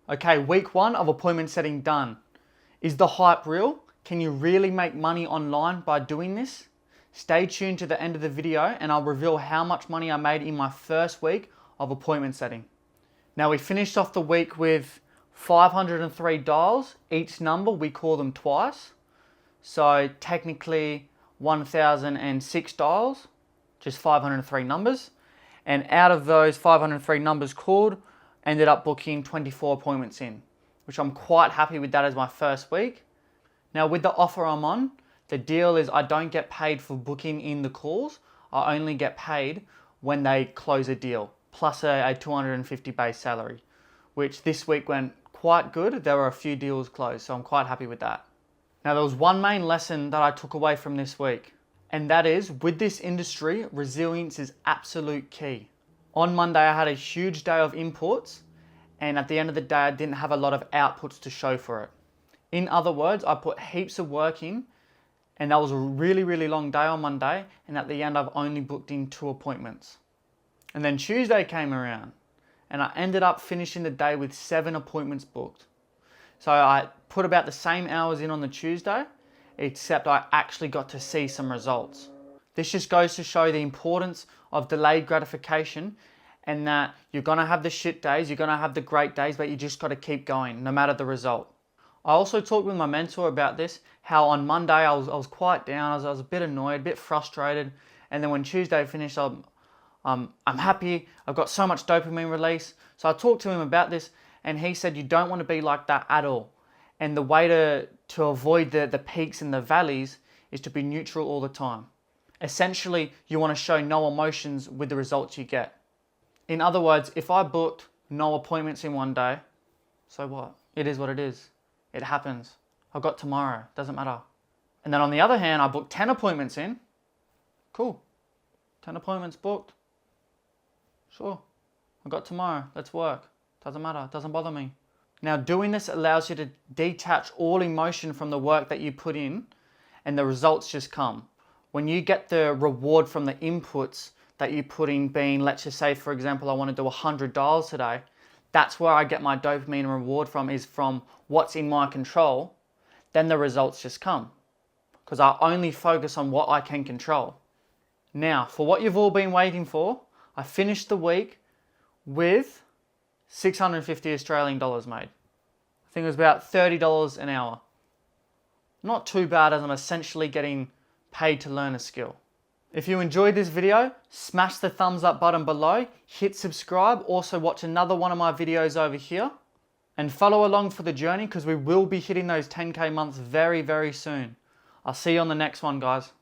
Okay, week 1 of appointment setting done. Is the hype real? Can you really make money online by doing this? Stay tuned to the end of the video and I'll reveal how much money I made in my first week of appointment setting. Now we finished off the week with 503 dials. Each number we call them twice. So technically 1006 dials, just 503 numbers. And out of those 503 numbers called, ended up booking 24 appointments in, which I'm quite happy with that as my first week. Now with the offer I'm on, the deal is I don't get paid for booking in the calls. I only get paid when they close a deal, plus a 250 base salary, which this week went quite good. There were a few deals closed, so I'm quite happy with that. Now there was one main lesson that I took away from this week, and that is with this industry, resilience is absolute key. On Monday, I had a huge day of inputs, and at the end of the day, I didn't have a lot of outputs to show for it. In other words, I put heaps of work in, and that was a really, really long day on Monday, and at the end, I've only booked in 2 appointments. And then Tuesday came around, and I ended up finishing the day with 7 appointments booked. So I put about the same hours in on the Tuesday, except I actually got to see some results. This just goes to show the importance of delayed gratification, and that you're gonna have the shit days, you're gonna have the great days, but you just gotta keep going no matter the result. I also talked with my mentor about this, how on Monday I was quite down, I was a bit annoyed, a bit frustrated, and then when Tuesday finished, I'm happy, I've got so much dopamine release. So I talked to him about this, and he said you don't want to be like that at all. And the way to avoid the peaks and the valleys is to be neutral all the time. Essentially, you want to show no emotions with the results you get. In other words, if I booked no appointments in one day, so what? It is what it is. It happens. I've got tomorrow, doesn't matter. And then on the other hand, I booked 10 appointments in. Cool. 10 appointments booked. Sure. I've got tomorrow, let's work. Doesn't matter, doesn't bother me. Now doing this allows you to detach all emotion from the work that you put in, and the results just come. When you get the reward from the inputs that you put in, being, let's just say, for example, I want to do 100 dials today, that's where I get my dopamine reward from, is from what's in my control, then the results just come. Because I only focus on what I can control. Now, for what you've all been waiting for, I finished the week with 650 Australian dollars made. I think it was about $30 an hour. Not too bad, as I'm essentially getting paid to learn a skill. If you enjoyed this video, smash the thumbs up button below, hit subscribe, also watch another one of my videos over here, and follow along for the journey because we will be hitting those 10K months very, very soon. I'll see you on the next one, guys.